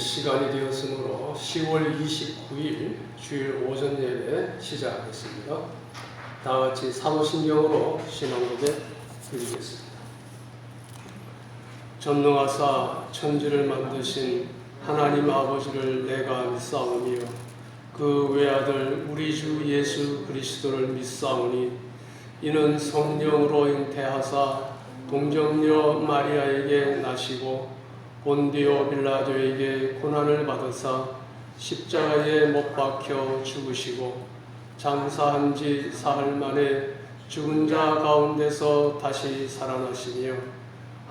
시간이 되었으므로 10월 29일 주일 오전 예배 시작하겠습니다. 다 같이 사도신경으로 신앙고백 드리겠습니다. 전능하사 천지를 만드신 하나님 아버지를 내가 믿사오며 그 외아들 우리 주 예수 그리스도를 믿사오니 이는 성령으로 잉태하사 동정녀 마리아에게 나시고 본디오 빌라도에게 고난을 받으사 십자가에 못 박혀 죽으시고 장사한 지 사흘 만에 죽은 자 가운데서 다시 살아나시며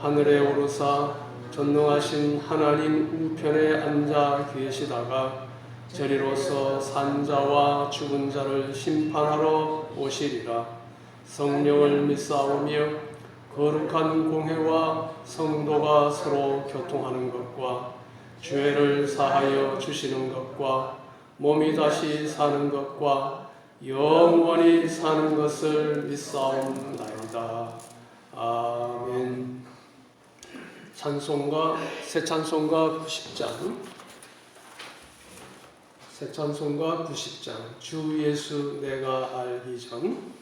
하늘에 오르사 전능하신 하나님 우편에 앉아 계시다가 저리로서 산 자와 죽은 자를 심판하러 오시리라. 성령을 믿사오며 거룩한 공회와 성도가 서로 교통하는 것과 죄를 사하여 주시는 것과 몸이 다시 사는 것과 영원히 사는 것을 믿사옵나이다. 아멘. 새 찬송가 90장 주 예수 내가 알기 전.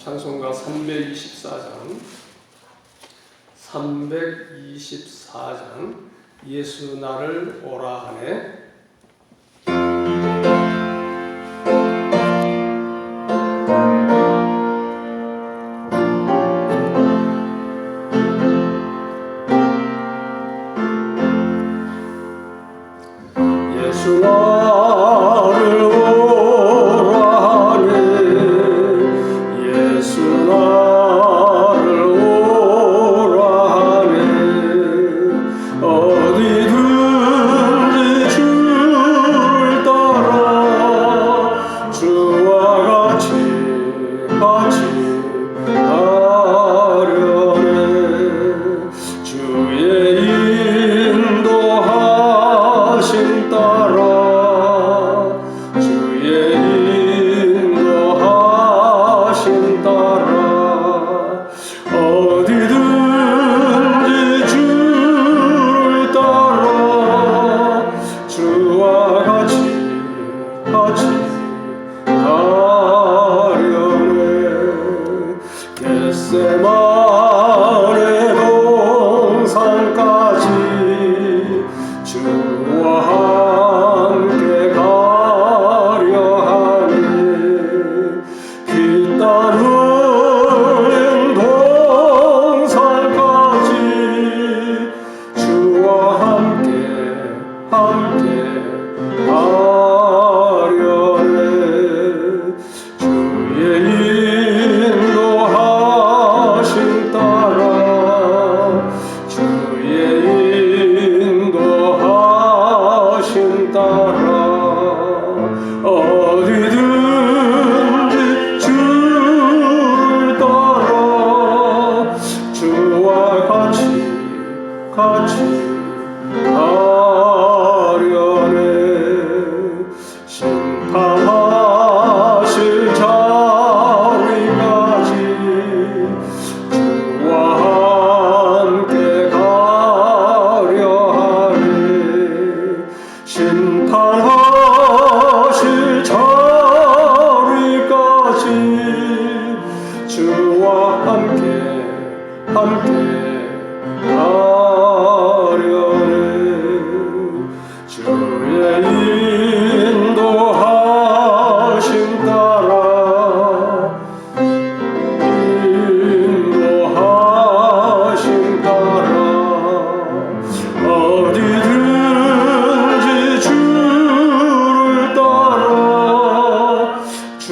찬송가 324장 예수 나를 오라 하네. 예수 나를 오라 하네. 예수 나를 오라 하네. 어디든지 주를 따라 주와 같이 가려네. 주의 인도하심 따라 주의 인도하심 따라 어디든지 주를 따라 주와 같이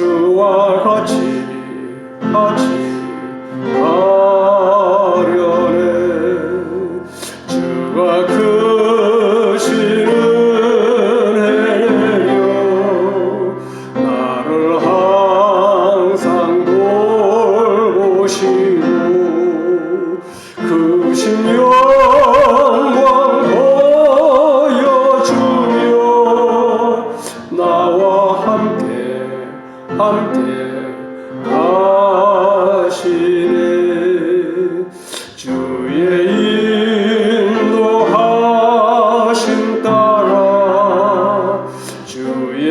주와 같이 가려네. 주가 크신 은혜여 나를 항상 돌보시고 크신 영광 보여주며 나와 함께 가시네. 주의 인도하심 따라 주의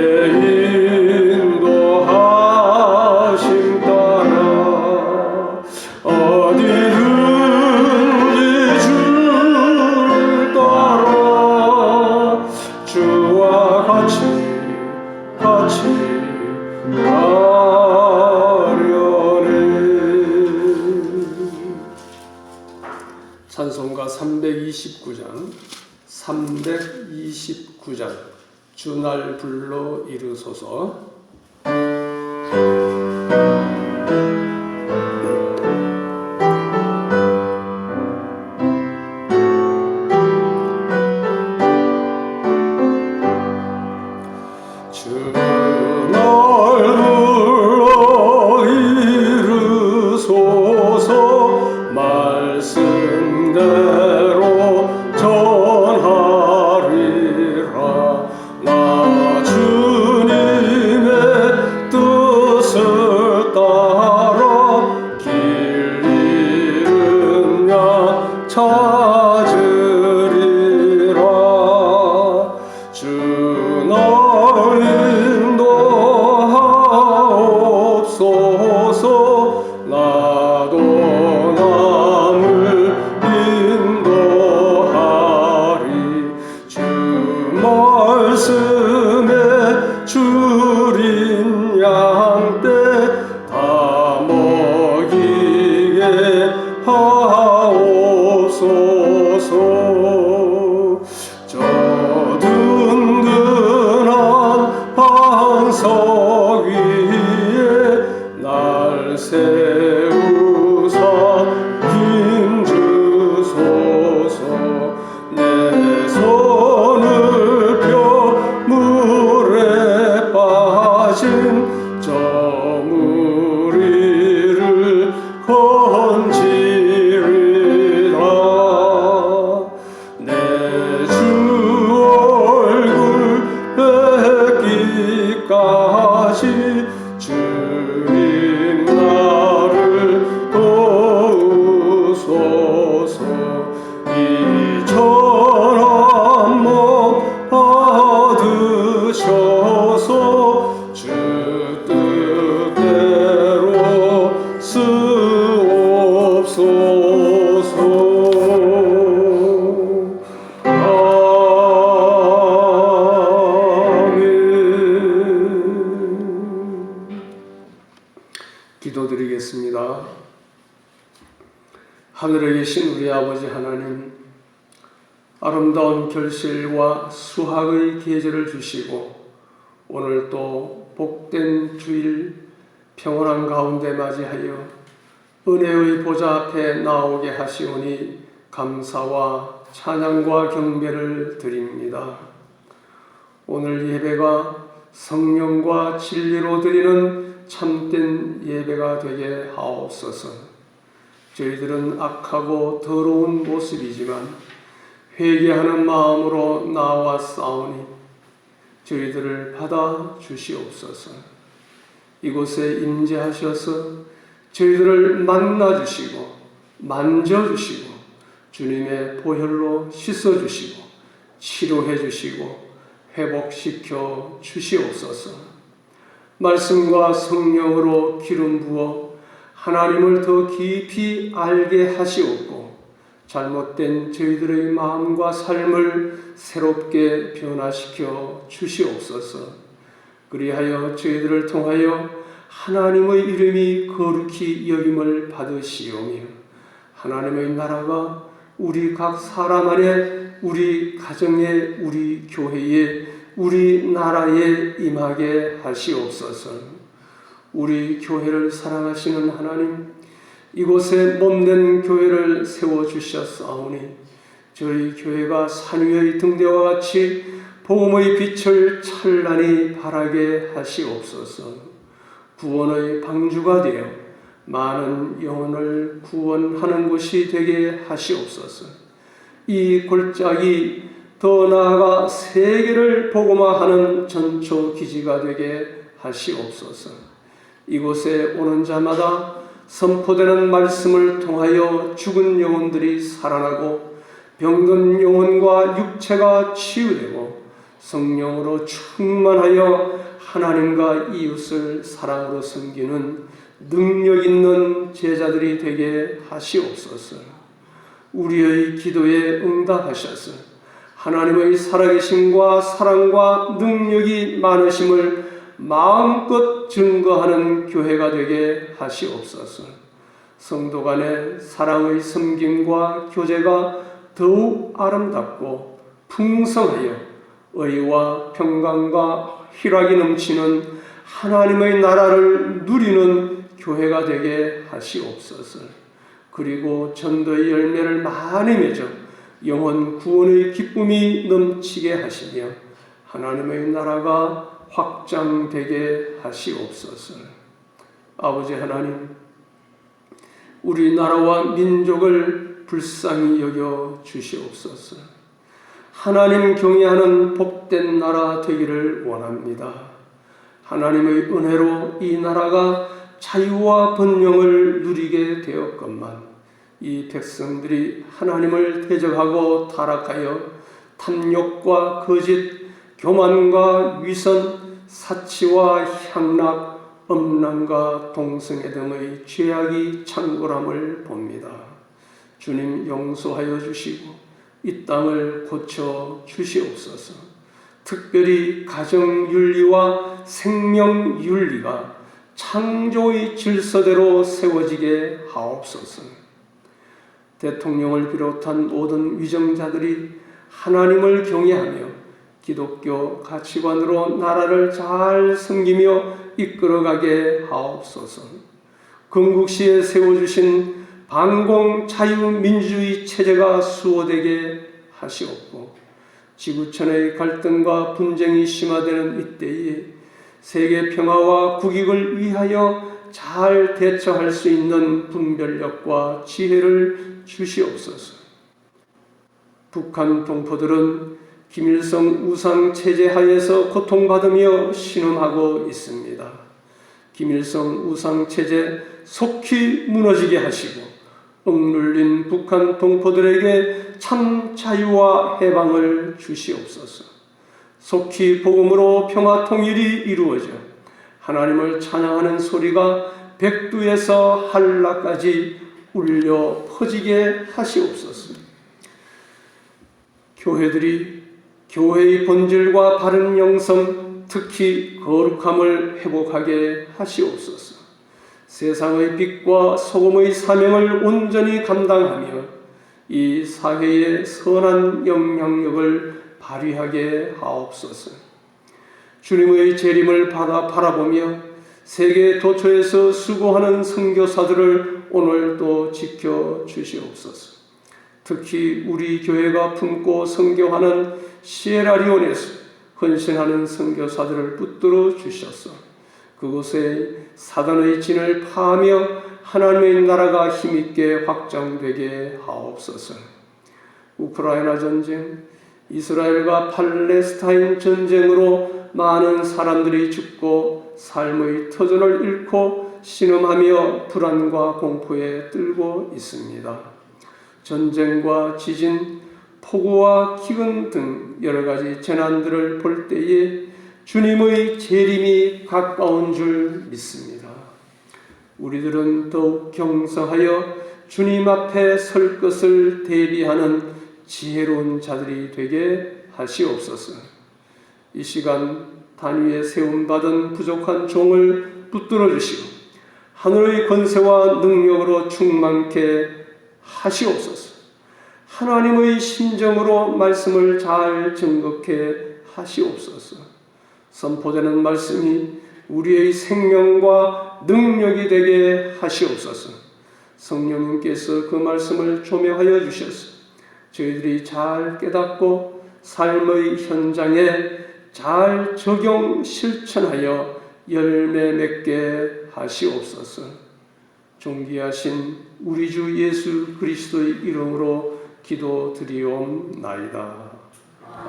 인도하심 따라 어디든지 주를 따라 주와 같이 가려네. 찬송가 329장 주 날 불러 이르소서. 주 날 불러 이르소서. 말씀대로 전하리라. 나 주님의 뜻을 따라 길 잃은 양 찾으리라. 주 날 인도하옵소서. 나도 남을 인도하리. 주 말씀에 줄인 양떼 다 먹이게 하옵소서. 저 든든한 반석 위에 날 세우사 힘주소서. 내 손을 펴 물에 빠진 저 무리를 건지리라. 내 주 얼굴 뵙기까지 주님 나를 도우소서. 이 천한 목 받으셔서 주 뜻대로 쓰옵소서. 기도드리겠습니다. 하늘에 계신 우리 아버지 하나님, 아름다운 결실과 수확의 계절을 주시고 오늘 또 복된 주일 평온한 가운데 맞이하여 은혜의 보좌 앞에 나오게 하시오니 감사와 찬양과 경배를 드립니다. 오늘 예배가 성령과 진리로 드리는 참된 예배가 되게 하옵소서. 저희들은 악하고 더러운 모습이지만 회개하는 마음으로 나왔사오니 저희들을 받아 주시옵소서. 이곳에 임재하셔서 저희들을 만나주시고 만져주시고 주님의 보혈로 씻어주시고 치료해주시고 회복시켜 주시옵소서. 말씀과 성령으로 기름 부어 하나님을 더 깊이 알게 하시옵고 잘못된 저희들의 마음과 삶을 새롭게 변화시켜 주시옵소서. 그리하여 저희들을 통하여 하나님의 이름이 거룩히 여김을 받으시오며 하나님의 나라가 우리 각 사람 안에, 우리 가정에, 우리 교회에, 우리 나라에 임하게 하시옵소서. 우리 교회를 사랑하시는 하나님, 이곳에 몸된 교회를 세워주셨사오니 저희 교회가 산 위의 등대와 같이 복음의 빛을 찬란히 발하게 하시옵소서. 구원의 방주가 되어 많은 영혼을 구원하는 곳이 되게 하시옵소서. 이 골짜기 더 나아가 세계를 복음화하는 전초 기지가 되게 하시옵소서. 이곳에 오는 자마다 선포되는 말씀을 통하여 죽은 영혼들이 살아나고 병든 영혼과 육체가 치유되고 성령으로 충만하여 하나님과 이웃을 사랑으로 섬기는 능력 있는 제자들이 되게 하시옵소서. 우리의 기도에 응답하셔서 하나님의 살아계심과 사랑과 능력이 많으심을 마음껏 증거하는 교회가 되게 하시옵소서. 성도 간의 사랑의 섬김과 교제가 더욱 아름답고 풍성하여 의와 평강과 희락이 넘치는 하나님의 나라를 누리는 교회가 되게 하시옵소서. 그리고 전도의 열매를 많이 맺어 영혼 구원의 기쁨이 넘치게 하시며 하나님의 나라가 확장되게 하시옵소서. 아버지 하나님, 우리나라와 민족을 불쌍히 여겨 주시옵소서. 하나님 경외하는 복된 나라 되기를 원합니다. 하나님의 은혜로 이 나라가 자유와 번영을 누리게 되었건만 이 백성들이 하나님을 대적하고 타락하여 탐욕과 거짓, 교만과 위선, 사치와 향락, 음란과 동성애 등의 죄악이 창궐함을 봅니다. 주님 용서하여 주시고 이 땅을 고쳐 주시옵소서. 특별히 가정윤리와 생명윤리가 창조의 질서대로 세워지게 하옵소서. 대통령을 비롯한 모든 위정자들이 하나님을 경외하며 기독교 가치관으로 나라를 잘 섬기며 이끌어가게 하옵소서. 건국시에 세워주신 반공 자유민주주의 체제가 수호되게 하시옵고 지구촌의 갈등과 분쟁이 심화되는 이때에 세계 평화와 국익을 위하여 잘 대처할 수 있는 분별력과 지혜를 주시옵소서. 북한 동포들은 김일성 우상 체제 하에서 고통받으며 신음하고 있습니다. 김일성 우상 체제 속히 무너지게 하시고 억눌린 북한 동포들에게 참 자유와 해방을 주시옵소서. 속히 복음으로 평화 통일이 이루어져 하나님을 찬양하는 소리가 백두에서 한라까지 울려 퍼지게 하시옵소서. 교회들이 교회의 본질과 바른 영성, 특히 거룩함을 회복하게 하시옵소서. 세상의 빛과 소금의 사명을 온전히 감당하며 이 사회의 선한 영향력을 발휘하게 하옵소서. 주님의 재림을 바라보며 세계 도처에서 수고하는 선교사들을 오늘도 지켜주시옵소서. 특히 우리 교회가 품고 선교하는 시에라리온에서 헌신하는 선교사들을 붙들어 주셔서 그곳에 사단의 진을 파하며 하나님의 나라가 힘있게 확장되게 하옵소서. 우크라이나 전쟁, 이스라엘과 팔레스타인 전쟁으로 많은 사람들이 죽고 삶의 터전을 잃고 신음하며 불안과 공포에 떨고 있습니다. 전쟁과 지진, 폭우와 기근 등 여러 가지 재난들을 볼 때에 주님의 재림이 가까운 줄 믿습니다. 우리들은 더욱 경성하여 주님 앞에 설 것을 대비하는 지혜로운 자들이 되게 하시옵소서. 이 시간 단위에 세움받은 부족한 종을 붙들어 주시고 하늘의 권세와 능력으로 충만케 하시옵소서. 하나님의 심정으로 말씀을 잘 증거케 하시옵소서. 선포되는 말씀이 우리의 생명과 능력이 되게 하시옵소서. 성령님께서 그 말씀을 조명하여 주셔서 저희들이 잘 깨닫고 삶의 현장에 잘 적용 실천하여 열매 맺게 하시옵소서. 존귀하신 우리 주 예수 그리스도의 이름으로 기도드리옵나이다.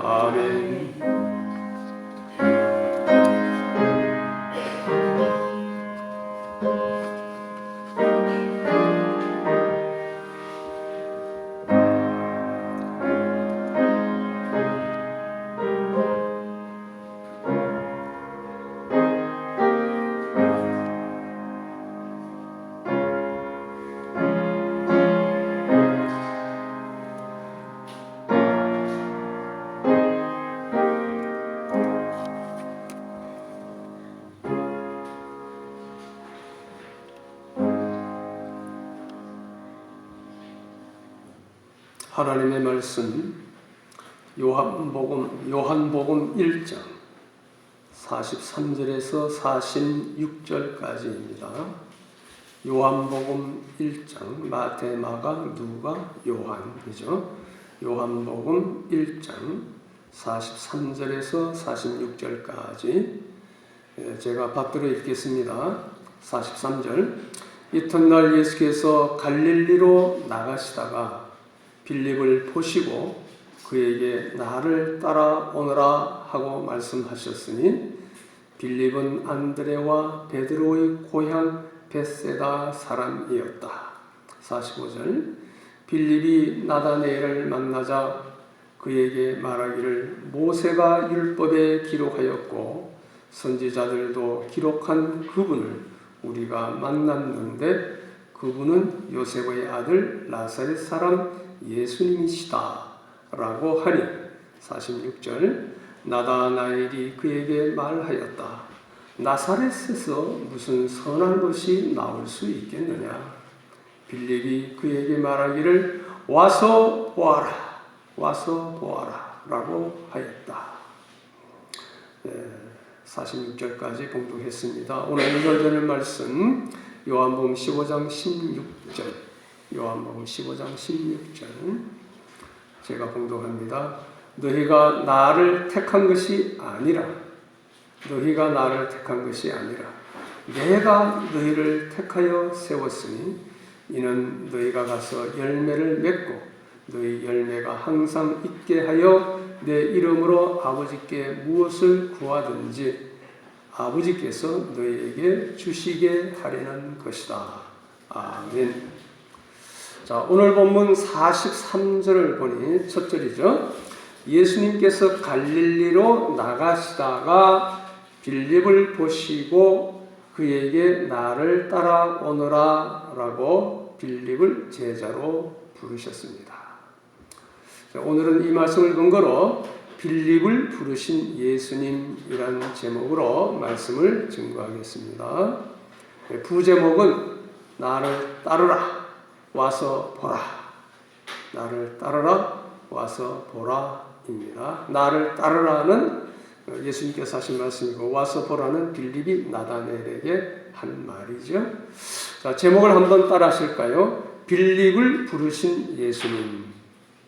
아멘. 하나님의 말씀 요한복음 1장 43절에서 46절까지입니다. 요한복음 1장 마태, 마가, 누가, 요한이죠. 요한복음 1장 43절에서 46절까지 제가 받들어 읽겠습니다. 43절. 이튿날 예수께서 갈릴리로 나가시다가 빌립을 보시고 그에게 나를 따라오너라 하고 말씀하셨으니 빌립은 안드레와 베드로의 고향 벳세다 사람이었다. 45절. 빌립이 나다네엘을 만나자 그에게 말하기를 모세가 율법에 기록하였고 선지자들도 기록한 그분을 우리가 만났는데 그분은 요셉의 아들 나사렛 사람 예수님이시다 라고 하니 46절. 나다나엘이 그에게 말하였다. 나사렛에서 무슨 선한 것이 나올 수 있겠느냐. 빌립이 그에게 말하기를 와서 보아라, 와서 보아라 라고 하였다. 46절까지 봉독했습니다. 오늘 읽어드릴 말씀 요한복음 15장 16절. 요한복음 15장 16절 제가 봉독합니다. 너희가 나를 택한 것이 아니라 내가 너희를 택하여 세웠으니 이는 너희가 가서 열매를 맺고 너희 열매가 항상 있게 하여 내 이름으로 아버지께 무엇을 구하든지 아버지께서 너희에게 주시게 하려는 것이다. 아멘. 자, 오늘 본문 43절을 보니 첫 절이죠. 예수님께서 갈릴리로 나가시다가 빌립을 보시고 그에게 나를 따라오너라 라고 빌립을 제자로 부르셨습니다. 자, 오늘은 이 말씀을 근거로 빌립을 부르신 예수님이라는 제목으로 말씀을 증거하겠습니다. 부제목은 나를 따르라 와서 보라. 나를 따르라 와서 보라입니다. 나를 따르라는 예수님께서 하신 말씀이고 와서 보라는 빌립이 나다나엘에게 한 말이죠. 자, 제목을 한번 따라 하실까요? 빌립을 부르신 예수님.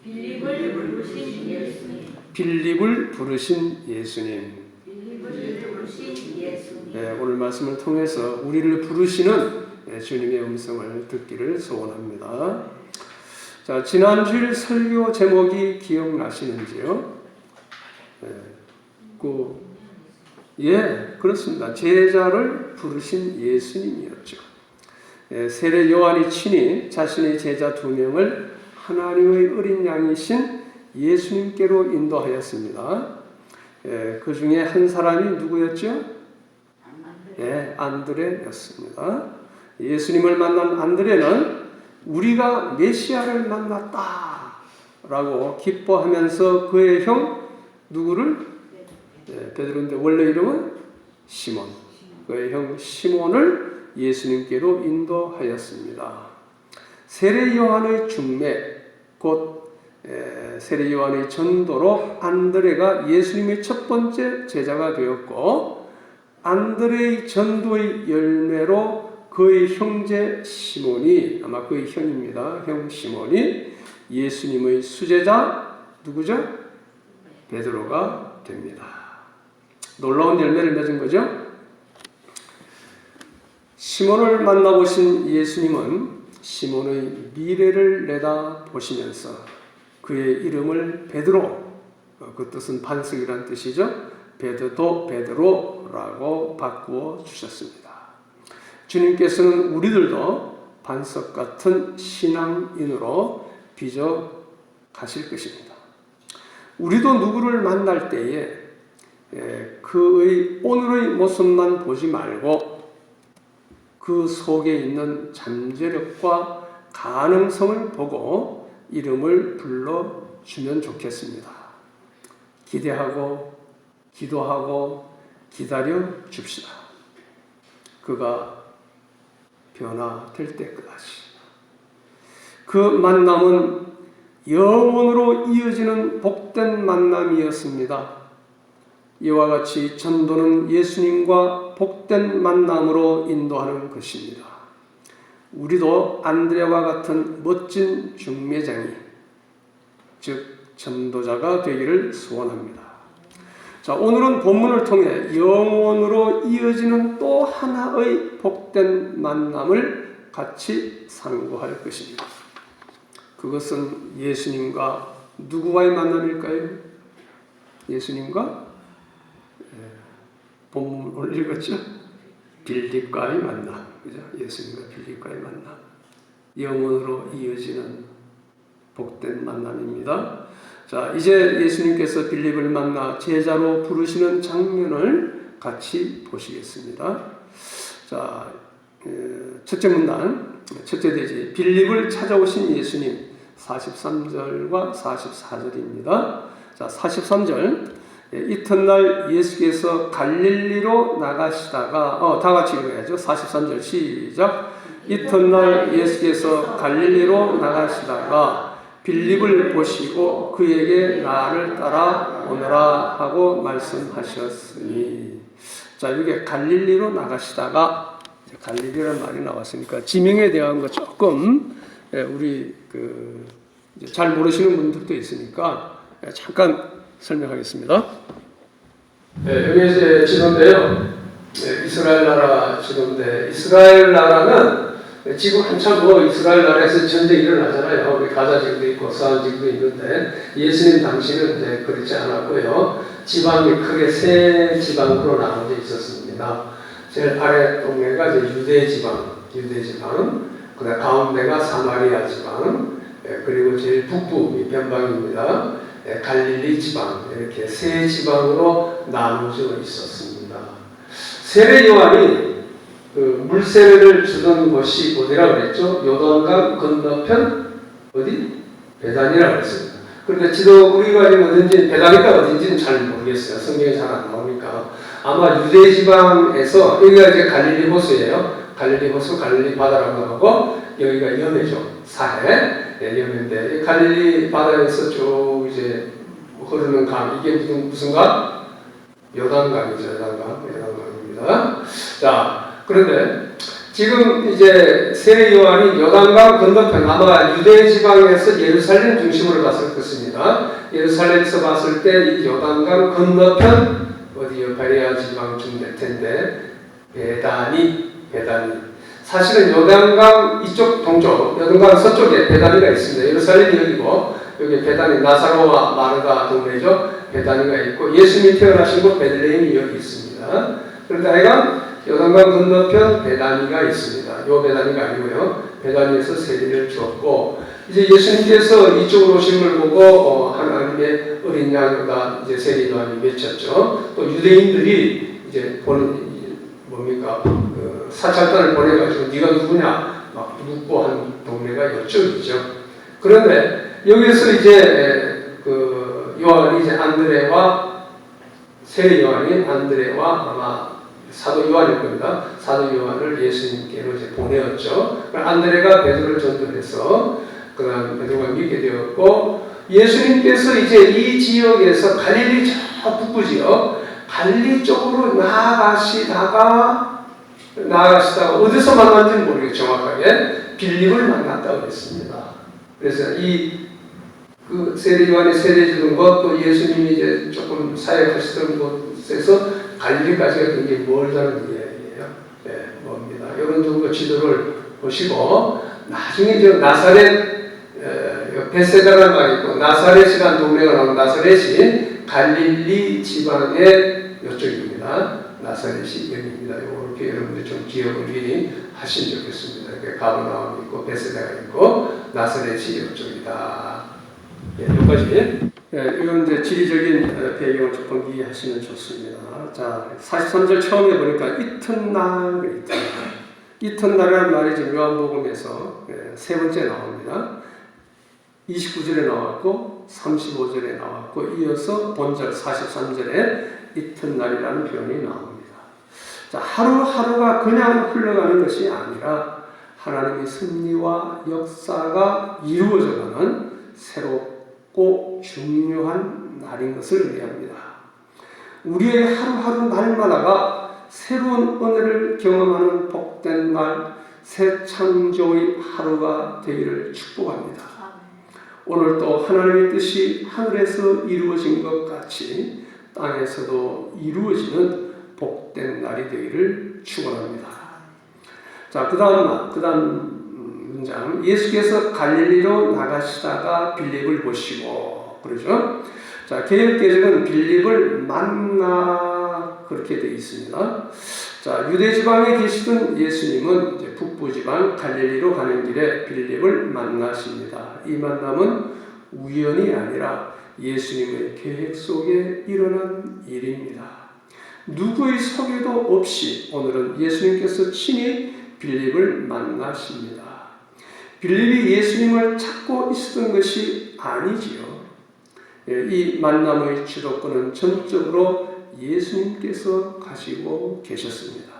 빌립을 부르신 예수님. 빌립을 부르신 예수님. 빌립을 부르신 예수님. 네, 오늘 말씀을 통해서 우리를 부르시는 주님의 음성을 듣기를 소원합니다. 자, 지난주일 설교 제목이 기억나시는지요? 그렇습니다. 제자를 부르신 예수님이었죠. 세례 요한이 친히 자신의 제자 2명을 하나님의 어린 양이신 예수님께로 인도하였습니다. 그 중에 한 사람이 누구였죠? 안드레였습니다. 예수님을 만난 안드레는 우리가 메시아를 만났다 라고 기뻐하면서 그의 형 누구를? 베드로인데 원래 이름은 시몬. 그의 형 시몬을 예수님께로 인도하였습니다. 세례 요한의 중매 곧 세례 요한의 전도로 안드레가 예수님의 첫 번째 제자가 되었고 안드레의 전도의 열매로 그의 형제 시몬이, 아마 그의 형입니다. 형 시몬이 예수님의 수제자 누구죠? 베드로가 됩니다. 놀라운 열매를 맺은 거죠. 시몬을 만나보신 예수님은 시몬의 미래를 내다보시면서 그의 이름을 베드로, 그 뜻은 반석이란 뜻이죠. 베드로라고 바꾸어 주셨습니다. 주님께서는 우리들도 반석 같은 신앙인으로 빚어 가실 것입니다. 우리도 누구를 만날 때에 그의 오늘의 모습만 보지 말고 그 속에 있는 잠재력과 가능성을 보고 이름을 불러주면 좋겠습니다. 기대하고 기도하고 기다려 줍시다. 그가 변화될 때까지. 그 만남은 영원으로 이어지는 복된 만남이었습니다. 이와 같이 전도는 예수님과 복된 만남으로 인도하는 것입니다. 우리도 안드레와 같은 멋진 중매장이, 즉 전도자가 되기를 소원합니다. 자, 오늘은 본문을 통해 영원으로 이어지는 또 하나의 복된 만남을 같이 상고할 것입니다. 그것은 예수님과 누구와의 만남일까요? 예수님과 본문을 읽었죠? 빌립과의 만남, 그죠? 예수님과 빌립과의 만남, 영원으로 이어지는 복된 만남입니다. 자, 이제 예수님께서 빌립을 만나 제자로 부르시는 장면을 같이 보시겠습니다. 자, 첫째 문단, 첫째 대지, 빌립을 찾아오신 예수님, 43절과 44절입니다. 자, 43절, 이튿날 예수께서 갈릴리로 나가시다가 다 같이 읽어야죠. 43절 시작. 이튿날 예수께서 갈릴리로 나가시다가 빌립을 보시고 그에게 나를 따라오너라 하고 말씀하셨으니. 자, 이게 갈릴리로 나가시다가, 갈릴리라는 말이 나왔으니까 지명에 대한 거 조금 우리 잘 모르시는 분들도 있으니까 잠깐 설명하겠습니다. 여기 이제 지도인데요. 이스라엘 나라 지도인데, 이스라엘 나라는 지금 한참 이스라엘 나라에서 전쟁이 일어나잖아요. 가자 지구도 있고 서한 지구도 있는데, 예수님 당시는 이제 그렇지 않았고요. 지방이 크게 세 지방으로 나눠져 있었습니다. 제일 아래 동네가 이제 유대 지방, 그다음 가운데가 사마리아 지방, 그리고 제일 북부 변방입니다. 갈릴리 지방, 이렇게 세 지방으로 나눠져 있었습니다. 세례 요한이 그 물세례를 주던 곳이 어디라고 그랬죠? 요단강 건너편 어디? 베다니라고 그랬습니다. 그런데 지도 우리가 지금 어딘지, 베다니가 어딘지는 잘 모르겠어요. 성경에 잘 안 나오니까. 아마 유대 지방에서, 여기가 이제 갈릴리 호수예요. 갈릴리 호수, 갈릴리 바다라고 하고, 여기가 염해죠. 사해. 염해인데, 갈릴리 바다에서 쭉 이제 흐르는 강, 이게 무슨 강? 요단강이죠. 요단강입니다. 자, 그런데 지금 이제 세례 요한이 요단강 건너편, 아마 유대 지방에서 예루살렘 중심으로 봤을 것입니다. 예루살렘에서 봤을 때 이 요단강 건너편 어디요? 가리아 지방쯤 될 텐데, 베다니. 사실은 요단강 이쪽 동쪽, 요단강 서쪽에 베다니가 있습니다. 예루살렘이 여기고, 여기 베다니, 나사로와 마르다 동네죠. 베다니가 있고, 예수님이 태어나신 곳 베들레헴이 여기 있습니다. 그런데 하여간 요단강 건너편 베다니가 있습니다. 요 베다니가 아니고요. 베다니에서 세례를 주었고, 이제 예수님께서 이쪽으로 오신 걸 보고 하나님의 어린 양이다 이제 세례 요한이 외쳤죠. 또 유대인들이 이제 뭡니까? 사찰단을 보내가지고 네가 누구냐 막 묻고 한 동네가 이쪽이죠. 그런데 여기서 이제 요한이 이제 안드레와 세례 요한이 안드레와 아마 사도 요한일 겁니다. 사도 요한을 예수님께로 이제 보내었죠. 안드레가 베드로를 전도해서 그다음 베드로가 믿게 되었고, 예수님께서 이제 이 지역에서 갈릴리 저 북부 지역, 갈릴리 쪽으로 나아가시다가 어디서 만났는지는 모르겠어요. 정확하게 빌립을 만났다고 했습니다. 그래서 그 세례 요한이 세례 주는 것, 또 예수님이 이제 조금 사역하시던 곳에서 갈릴리까지가 굉장히 멀다는 이야기예요. 네, 멉니다. 이런 정도 지도를 보시고 나중에 저 나사렛 베세다라는 말이 있고 나사렛이라는 동네가 나오는 나사렛이 갈릴리 지방의 이쪽입니다. 나사렛이 여기입니다. 이렇게 여러분들 좀 기억을 미리 하시면 좋겠습니다. 이렇게 가버나움이 있고 베세다가 있고 나사렛이 이쪽이다. 여기까지. 이런 이제 지리적인 배경을 조금 이해하시면 좋습니다. 자, 43절 처음에 보니까 이튿날이 있다. 이튿날이라는 말이 지금 요한복음에서 세 번째 나옵니다. 29절에 나왔고 35절에 나왔고 이어서 본절 43절에 이튿날이라는 표현이 나옵니다. 자, 하루하루가 그냥 흘러가는 것이 아니라 하나님의 섭리와 역사가 이루어져가는 새롭고 중요한 날인 것을 의미합니다. 우리의 하루하루 날마다가 새로운 은혜를 경험하는 복된 날, 새 창조의 하루가 되기를 축복합니다. 오늘도 하나님의 뜻이 하늘에서 이루어진 것 같이 땅에서도 이루어지는 복된 날이 되기를 축원합니다. 자, 그 다음 문장. 예수께서 갈릴리로 나가시다가 빌립을 보시고, 그러죠? 자, 개역개정은 빌립을 만나 그렇게 되어 있습니다. 자, 유대 지방에 계시던 예수님은 이제 북부 지방 갈릴리로 가는 길에 빌립을 만나십니다. 이 만남은 우연이 아니라 예수님의 계획 속에 일어난 일입니다. 누구의 소개도 없이 오늘은 예수님께서 친히 빌립을 만나십니다. 빌립이 예수님을 찾고 있었던 것이 아니지요. 이 만남의 주도권은 전적으로 예수님께서 가지고 계셨습니다.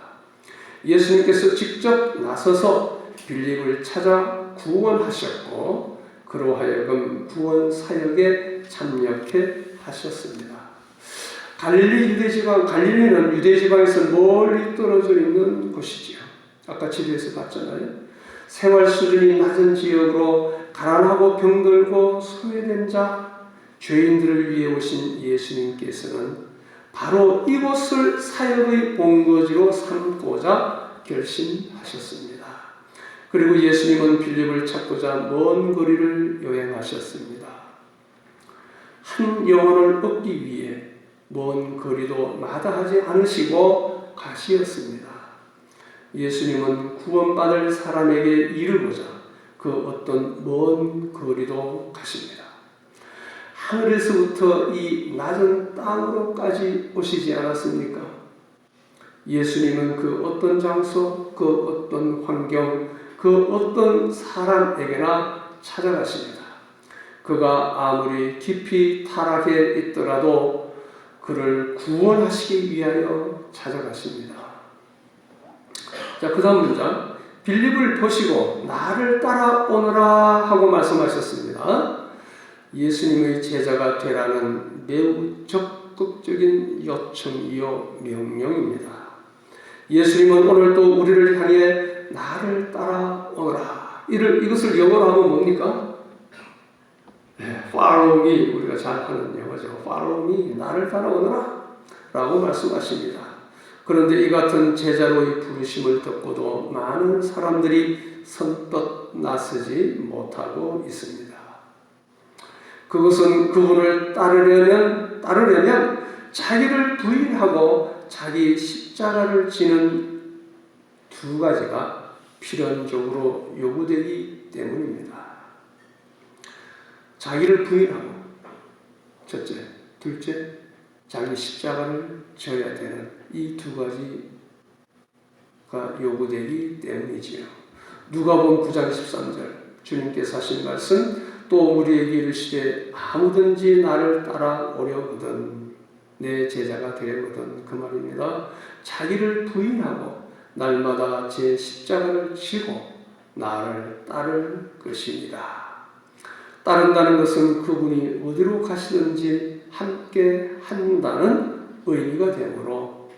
예수님께서 직접 나서서 빌립을 찾아 구원하셨고 그로 하여금 구원 사역에 참여케 하셨습니다. 갈릴리는 유대 지방에서 멀리 떨어져 있는 곳이지요. 아까 지도에서 봤잖아요. 생활 수준이 낮은 지역으로 가난하고 병들고 소외된 자, 죄인들을 위해 오신 예수님께서는 바로 이곳을 사역의 본거지로 삼고자 결심하셨습니다. 그리고 예수님은 빌립을 찾고자 먼 거리를 여행하셨습니다. 한 영혼을 얻기 위해 먼 거리도 마다하지 않으시고 가시었습니다. 예수님은 구원받을 사람에게 이르고자 그 어떤 먼 거리도 가십니다. 하늘에서부터 이 낮은 땅으로까지 오시지 않았습니까? 예수님은 그 어떤 장소, 그 어떤 환경, 그 어떤 사람에게나 찾아가십니다. 그가 아무리 깊이 타락해 있더라도 그를 구원하시기 위하여 찾아가십니다. 자, 그 다음 문장. 빌립을 보시고 나를 따라오너라 하고 말씀하셨습니다. 예수님의 제자가 되라는 매우 적극적인 요청이요 명령입니다. 예수님은 오늘도 우리를 향해 나를 따라오너라. 이것을 영어로 하면 뭡니까? Follow me. 우리가 잘 하는 영어죠. Follow me. 나를 따라오너라 라고 말씀하십니다. 그런데 이 같은 제자로의 부르심을 듣고도 많은 사람들이 선뜻 나서지 못하고 있습니다. 그것은 그분을 따르려면 자기를 부인하고 자기 십자가를 지는 두 가지가 필연적으로 요구되기 때문입니다. 자기를 부인하고 첫째, 둘째, 자기 십자가를 져야 되는 이 두 가지가 요구되기 때문이지요. 누가복음 9장 13절 주님께서 하신 말씀 또 우리에게 이르시되 아무든지 나를 따라오려거든 내 제자가 되려거든 그 말입니다. 자기를 부인하고 날마다 제 십자가를 지고 나를 따를 것입니다. 따른다는 것은 그분이 어디로 가시든지 함께 한다는 의미가 되므로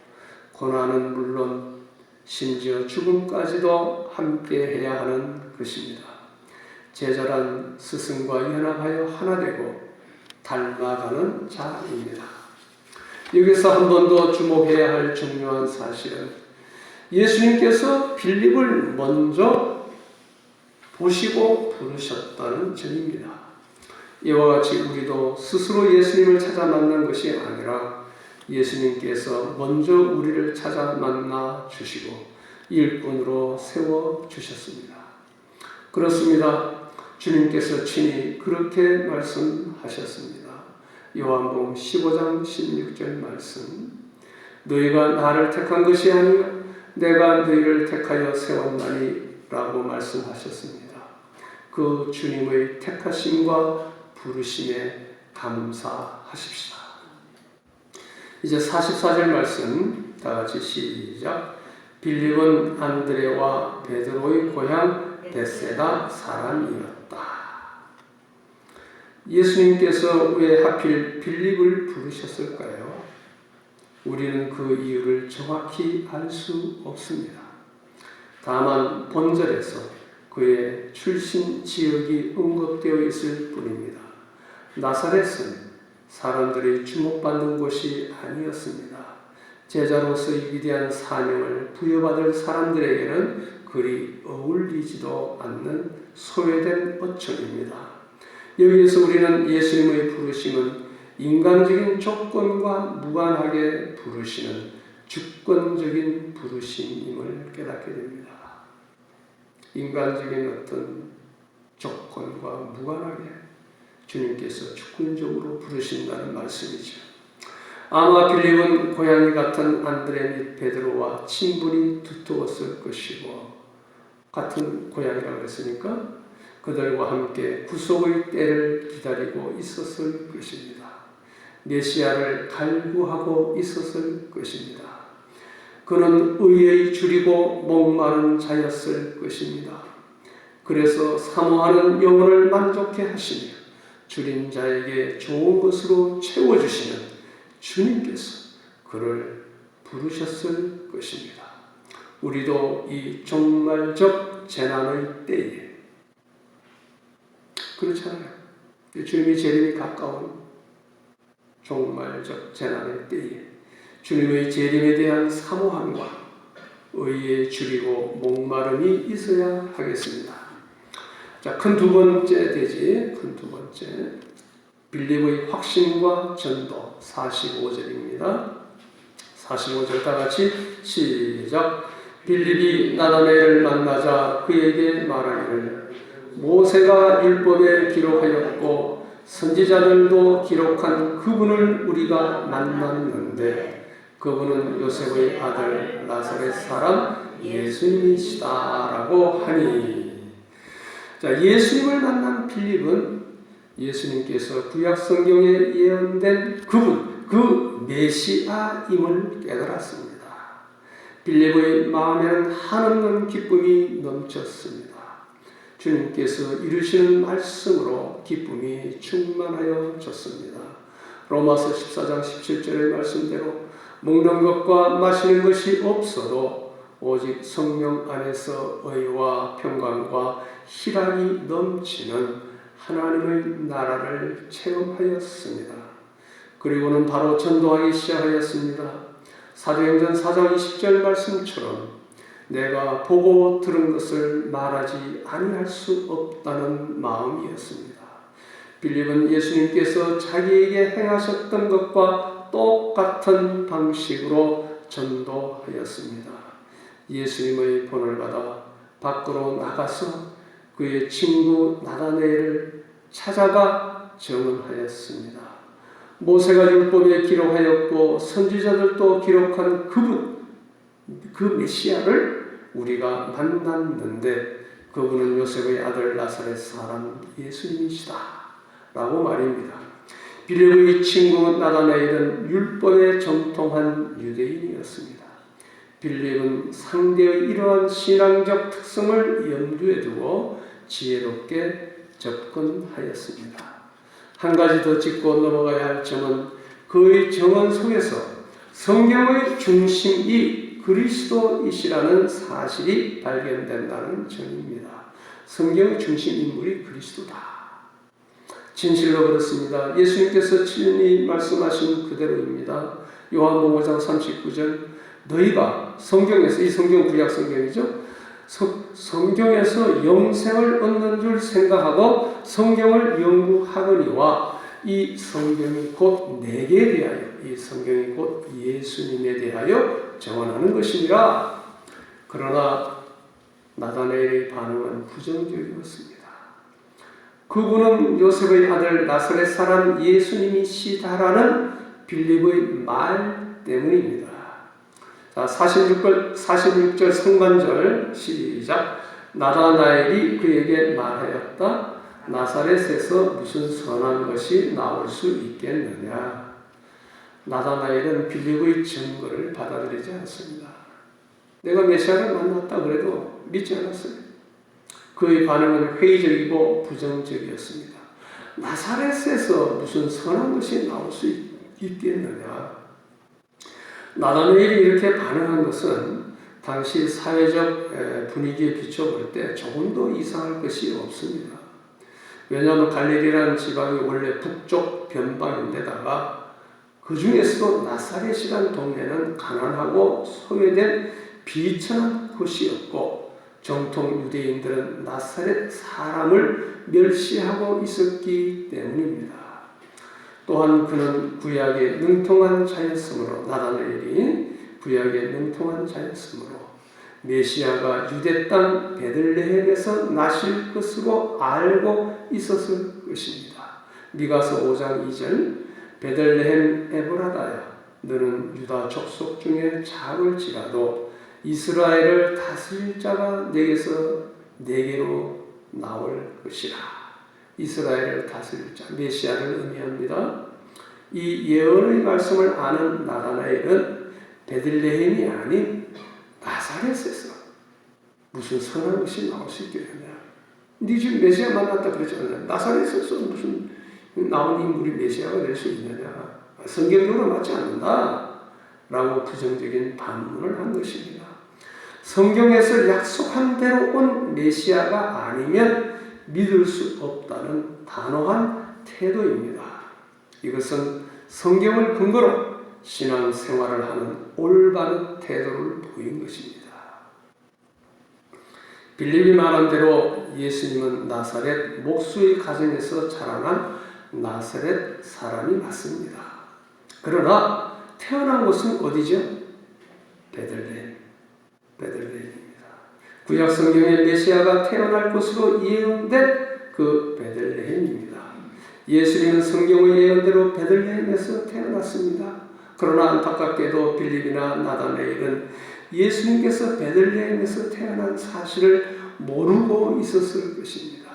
고난은 물론 심지어 죽음까지도 함께 해야 하는 것입니다. 제자란 스승과 연합하여 하나 되고 닮아가는 자입니다. 여기서 한 번 더 주목해야 할 중요한 사실은 예수님께서 빌립을 먼저 보시고 부르셨다는 점입니다. 이와 같이 우리도 스스로 예수님을 찾아 만난 것이 아니라 예수님께서 먼저 우리를 찾아 만나 주시고 일꾼으로 세워 주셨습니다. 그렇습니다. 주님께서 친히 그렇게 말씀하셨습니다. 요한복음 15장 16절 말씀, 너희가 나를 택한 것이 아니요 내가 너희를 택하여 세웠나니 라고 말씀하셨습니다. 그 주님의 택하심과 부르심에 감사하십시다. 이제 44절 말씀 다 같이 시작. 빌립은 안드레와 베드로의 고향 벳세다 사람이었다. 예수님께서 왜 하필 빌립을 부르셨을까요? 우리는 그 이유를 정확히 알 수 없습니다. 다만 본절에서 그의 출신 지역이 언급되어 있을 뿐입니다. 나사렛은 사람들이 주목받는 곳이 아니었습니다. 제자로서의 위대한 사명을 부여받을 사람들에게는 그리 어울리지도 않는 소외된 어촌입니다. 여기에서 우리는 예수님의 부르심은 인간적인 조건과 무관하게 부르시는 주권적인 부르심임을 깨닫게 됩니다. 인간적인 어떤 조건과 무관하게 주님께서 주권적으로 부르신다는 말씀이죠. 아마 빌립은 고양이 같은 안드레 및 베드로와 친분이 두터웠을 것이고, 같은 고양이라고 했으니까 그들과 함께 구속의 때를 기다리고 있었을 것입니다. 메시아를 갈구하고 있었을 것입니다. 그는 의의 줄이고 목마른 자였을 것입니다. 그래서 사모하는 영혼을 만족해 하시며 줄인 자에게 좋은 것으로 채워주시는 주님께서 그를 부르셨을 것입니다. 우리도 이 종말적 재난의 때에, 그렇잖아요. 주님의 재림이 가까운 종말적 재난의 때에 주님의 재림에 대한 사모함과 의에 줄이고 목마름이 있어야 하겠습니다. 자, 큰 두 번째 되지. 큰 두 번째. 빌립의 확신과 전도 45절입니다. 45절 다 같이 시작. 빌립이 나다나엘을 만나자 그에게 말하기를 모세가 율법에 기록하였고 선지자들도 기록한 그분을 우리가 만났는데 그분은 요셉의 아들 나사렛 사람 예수님이시다라고 하니. 자, 예수님을 만난 빌립은 예수님께서 구약 성경에 예언된 그분, 그 메시아임을 깨달았습니다. 빌립의 마음에는 한없는 기쁨이 넘쳤습니다. 주님께서 이루시는 말씀으로 기쁨이 충만하여졌습니다. 로마서 14장 17절의 말씀대로 먹는 것과 마시는 것이 없어도 오직 성령 안에서 의와 평강과 희락이 넘치는 하나님의 나라를 체험하였습니다. 그리고는 바로 전도하기 시작하였습니다. 사도행전 4장 20절 말씀처럼 내가 보고 들은 것을 말하지 아니할 수 없다는 마음이었습니다. 빌립은 예수님께서 자기에게 행하셨던 것과 똑같은 방식으로 전도하였습니다. 예수님의 본을 받아 밖으로 나가서 그의 친구 나다나엘을 찾아가 증언하였습니다. 모세가 율법에 기록하였고 선지자들도 기록한 그분, 그 메시아를 우리가 만났는데 그분은 요셉의 아들 나사렛 사람 예수님이시다 라고 말입니다. 빌립의 친구 나다나엘은 율법에 정통한 유대인이었습니다. 빌립은 상대의 이러한 신앙적 특성을 염두에 두고 지혜롭게 접근하였습니다. 한 가지 더 짚고 넘어가야 할 점은 그의 정언 속에서 성경의 중심이 그리스도이시라는 사실이 발견된다는 점입니다. 성경의 중심 인물이 그리스도다. 진실로 그렇습니다. 예수님께서 친히 말씀하신 그대로입니다. 요한복음 5장 39절 너희가 성경에서, 이 성경 구약 성경이죠. 성경에서 영생을 얻는 줄 생각하고 성경을 연구하거니와 이 성경이 곧 내게 대하여, 이 성경이 곧 예수님에 대하여 정언하는 것이니라. 그러나 나다나엘의 반응은 부정적이었습니다. 그분은 요셉의 아들 나사렛 사람 예수님이시다라는 빌립의 말 때문입니다. 자, 46절 상반절 시작. 나다나엘이 그에게 말하였다. 나사렛에서 무슨 선한 것이 나올 수 있겠느냐. 나다나엘은 빌립의 증거를 받아들이지 않습니다. 내가 메시아를 만났다 그래도 믿지 않았어요. 그의 반응은 회의적이고 부정적이었습니다. 나사렛에서 무슨 선한 것이 나올 수 있겠느냐. 나다나엘이 이렇게 반응한 것은 당시 사회적 분위기에 비춰볼 때 조금도 이상할 것이 없습니다. 왜냐하면 갈릴리라는 지방이 원래 북쪽 변방인데다가 그 중에서도 나사렛이라는 동네는 가난하고 소외된 비천한 곳이었고 정통 유대인들은 나사렛 사람을 멸시하고 있었기 때문입니다. 또한 그는 구약에 능통한 자였으므로, 나다나엘이 구약에 능통한 자였으므로 메시아가 유대 땅 베들레헴에서 나실 것으로 알고 있었을 것입니다. 미가서 5장 2절 베들레헴 에브라다야 너는 유다 족속 중에 작을지라도 이스라엘을 다스릴 자가 내게로 나올 것이라. 이스라엘을 다스릴 자, 메시아를 의미합니다. 이 예언의 말씀을 아는 나다나엘은 베들레헴이 아닌 나사렛에서 무슨 선한 것이 나올 수 있겠느냐. 네 지금 메시아 만났다 그랬잖아요. 나사렛에서 무슨 나온 인물이 메시아가 될 수 있느냐. 성경적으로 맞지 않는다 라고 부정적인 반문을 한 것입니다. 성경에서 약속한 대로 온 메시아가 아니면 믿을 수 없다는 단호한 태도입니다. 이것은 성경을 근거로 신앙생활을 하는 올바른 태도를 보인 것입니다. 빌립이 말한 대로 예수님은 나사렛 목수의 가정에서 자라난 나사렛 사람이 맞습니다. 그러나 태어난 곳은 어디죠? 베들레헴입니다. 구약 성경에 메시아가 태어날 곳으로 예언된 그 베들레헴입니다. 예수님은 성경의 예언대로 베들레헴에서 태어났습니다. 그러나 안타깝게도 빌립이나 나다나엘은 예수님께서 베들레헴에서 태어난 사실을 모르고 있었을 것입니다.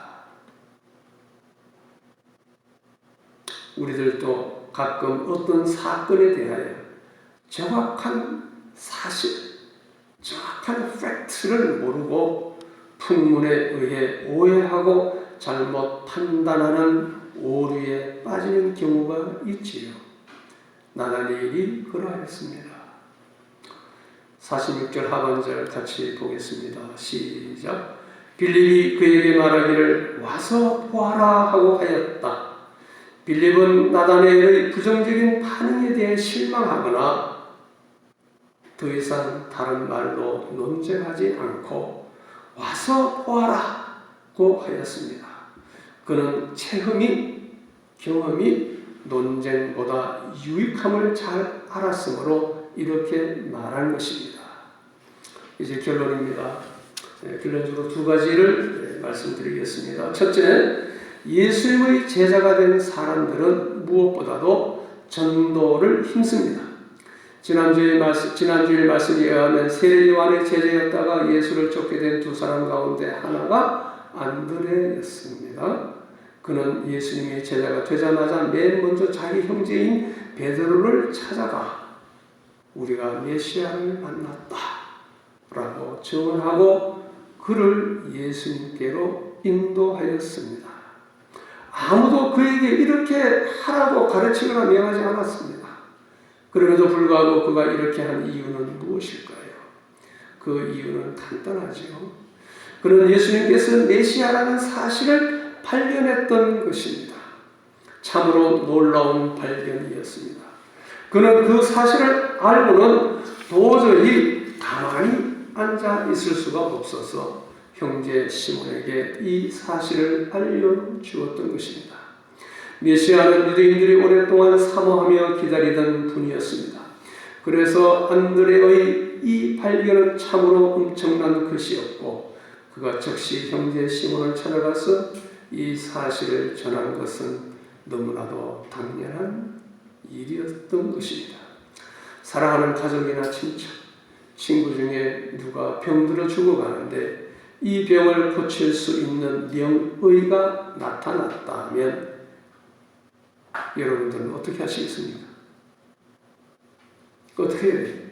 우리들도 가끔 어떤 사건에 대하여 정확한 사실, 정확한 팩트를 모르고 풍문에 의해 오해하고 잘못 판단하는 오류에 빠지는 경우가 있지요. 나다나엘이 그러하였습니다. 46절 하반절 같이 보겠습니다. 시작. 빌립이 그에게 말하기를 와서 보아라 하고 하였다. 빌립은 나다나엘의 부정적인 반응에 대해 실망하거나 더 이상 다른 말로 논쟁하지 않고 와서 보아라고 하였습니다. 그는 경험이 논쟁보다 유익함을 잘 알았으므로 이렇게 말한 것입니다. 이제 결론입니다. 결론적으로 두 가지를 말씀드리겠습니다. 첫째, 예수님의 제자가 된 사람들은 무엇보다도 전도를 힘씁니다. 지난주일 말씀에 의하면 세례 요한의 제자였다가 예수를 쫓게 된 두 사람 가운데 하나가 안드레였습니다. 그는 예수님의 제자가 되자마자 맨 먼저 자기 형제인 베드로를 찾아가 우리가 메시아를 만났다 라고 증언하고 그를 예수님께로 인도하였습니다. 아무도 그에게 이렇게 하라고 가르치거나 명하지 않았습니다. 그럼에도 불구하고 그가 이렇게 한 이유는 무엇일까요? 그 이유는 간단하지요. 그는 예수님께서 메시아라는 사실을 발견했던 것입니다. 참으로 놀라운 발견이었습니다. 그는 그 사실을 알고는 도저히 가만히 앉아 있을 수가 없어서 형제 시몬에게 이 사실을 알려주었던 것입니다. 메시아는 유대인들이 오랫동안 사모하며 기다리던 분이었습니다. 그래서 안드레의 이 발견은 참으로 엄청난 것이었고 그가 즉시 형제 시몬을 찾아가서 이 사실을 전한 것은 너무나도 당연한 일이었던 것입니다. 사랑하는 가족이나 친척, 친구 중에 누가 병들어 죽어가는데 이 병을 고칠 수 있는 명의가 나타났다면 여러분들은 어떻게 하시겠습니까? 어떻게 해야 돼요?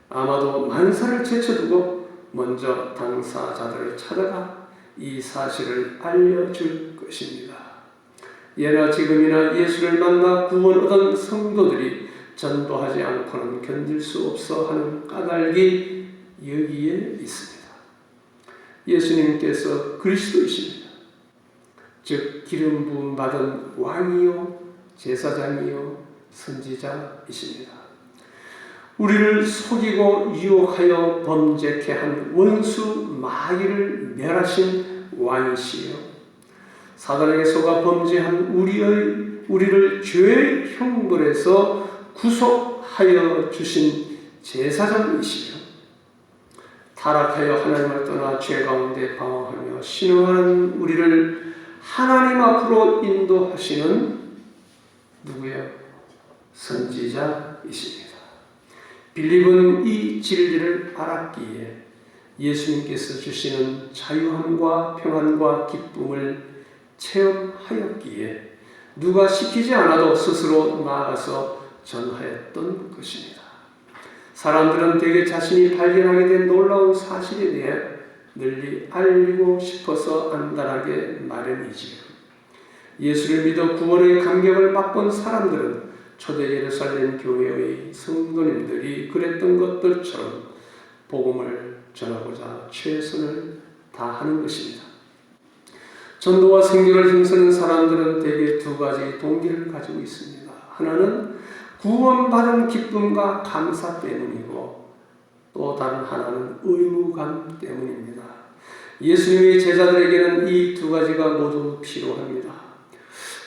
아마도 만사를 제쳐두고 먼저 당사자들을 찾아가 이 사실을 알려줄 것입니다. 예나 지금이나 예수를 만나 구원 얻은 성도들이 전도하지 않고는 견딜 수 없어 하는 까닭이 여기에 있습니다. 예수님께서 그리스도이십니다. 즉 기름 부음 받은 왕이요 제사장이요 선지자이십니다. 우리를 속이고 유혹하여 범죄케 한 원수 마귀를 멸하신 왕이시요 사단에게 속아 범죄한 우리를 죄의 형벌에서 구속하여 주신 제사장이시요 타락하여 하나님을 떠나 죄 가운데 방황하며 신음하는 우리를 하나님 앞으로 인도하시는 누구예요? 선지자이십니다. 빌립은 이 진리를 알았기에 예수님께서 주시는 자유함과 평안과 기쁨을 체험하였기에 누가 시키지 않아도 스스로 나아가서 전하였던 것입니다. 사람들은 대개 자신이 발견하게 된 놀라운 사실에 대해 널리 알리고 싶어서 안달하게 마련이지요. 예수를 믿어 구원의 감격을 맛본 사람들은 초대 예루살렘 교회의 성도님들이 그랬던 것들처럼 복음을 전하고자 최선을 다하는 것입니다. 전도와 생존을 힘쓰는 사람들은 대개 두 가지 동기를 가지고 있습니다. 하나는 구원받은 기쁨과 감사 때문이고 또 다른 하나는 의무감 때문입니다. 예수님의 제자들에게는 이 두 가지가 모두 필요합니다.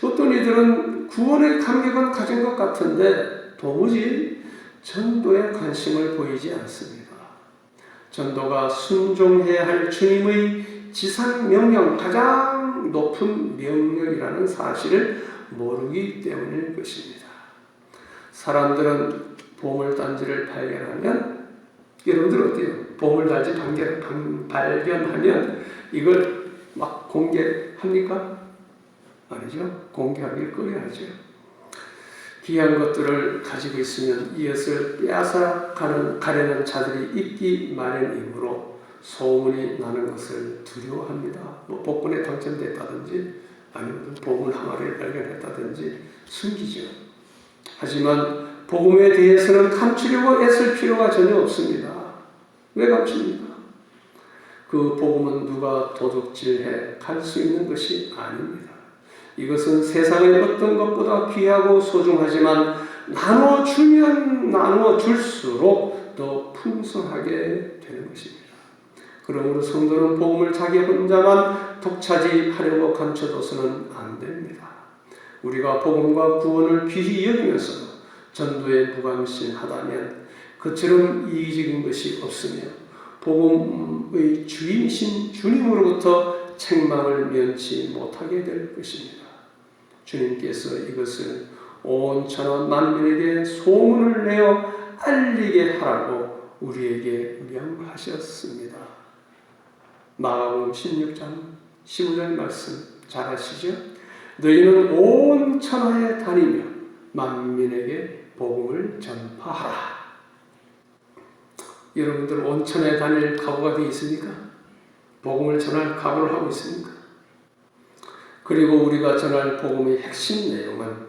어떤 이들은 구원의 감격은 가진 것 같은데 도무지 전도에 관심을 보이지 않습니다. 전도가 순종해야 할 주님의 지상 명령, 가장 높은 명령이라는 사실을 모르기 때문일 것입니다. 사람들은 보물단지를 발견하면 여러분들 어때요? 보물단지 발견하면 이걸 막 공개합니까? 아니죠. 공개하길 꺼려하죠. 귀한 것들을 가지고 있으면 이것을 빼앗아 가려는 자들이 있기 마련이므로 소문이 나는 것을 두려워합니다. 뭐 복권에 당첨됐다든지 아니면 보물 항아리를 발견했다든지 숨기죠. 하지만 복음에 대해서는 감추려고 애쓸 필요가 전혀 없습니다. 왜 감춥니까? 그 복음은 누가 도둑질해 갈 수 있는 것이 아닙니다. 이것은 세상의 어떤 것보다 귀하고 소중하지만 나눠주면 나눠줄수록 더 풍성하게 되는 것입니다. 그러므로 성도는 복음을 자기 혼자만 독차지하려고 감춰둬서는 안 됩니다. 우리가 복음과 구원을 귀히 여기면서 전도에 무관심하다면 그처럼 이기적인 것이 없으며 복음의 주임이신 주님으로부터 책망을 면치 못하게 될 것입니다. 주님께서 이것을 온 천하 만민에게 소문을 내어 알리게 하라고 우리에게 명하셨습니다. 마가복음 16장 15절 말씀 잘 아시죠? 너희는 온 천하에 다니며 만민에게 복음을 전파하라. 여러분들 온 천하에 다닐 각오가 되어 있습니까? 복음을 전할 각오를 하고 있습니까? 그리고 우리가 전할 복음의 핵심 내용은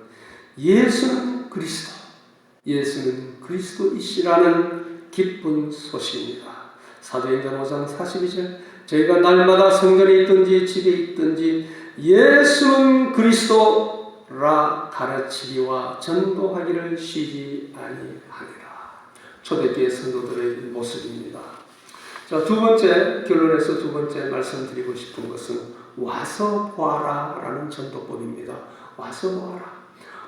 예수는 그리스도, 예수는 그리스도이시라는 기쁜 소식입니다. 사도행전 5장 42절 저희가 날마다 성전에 있든지 집에 있든지 예수는 그리스도라 가르치기와 전도하기를 쉬지 아니하니라. 초대교회 성도들의 모습입니다. 자, 두 번째 결론에서 두 번째 말씀드리고 싶은 것은 와서 보아라 라는 전도법입니다. 와서 보아라.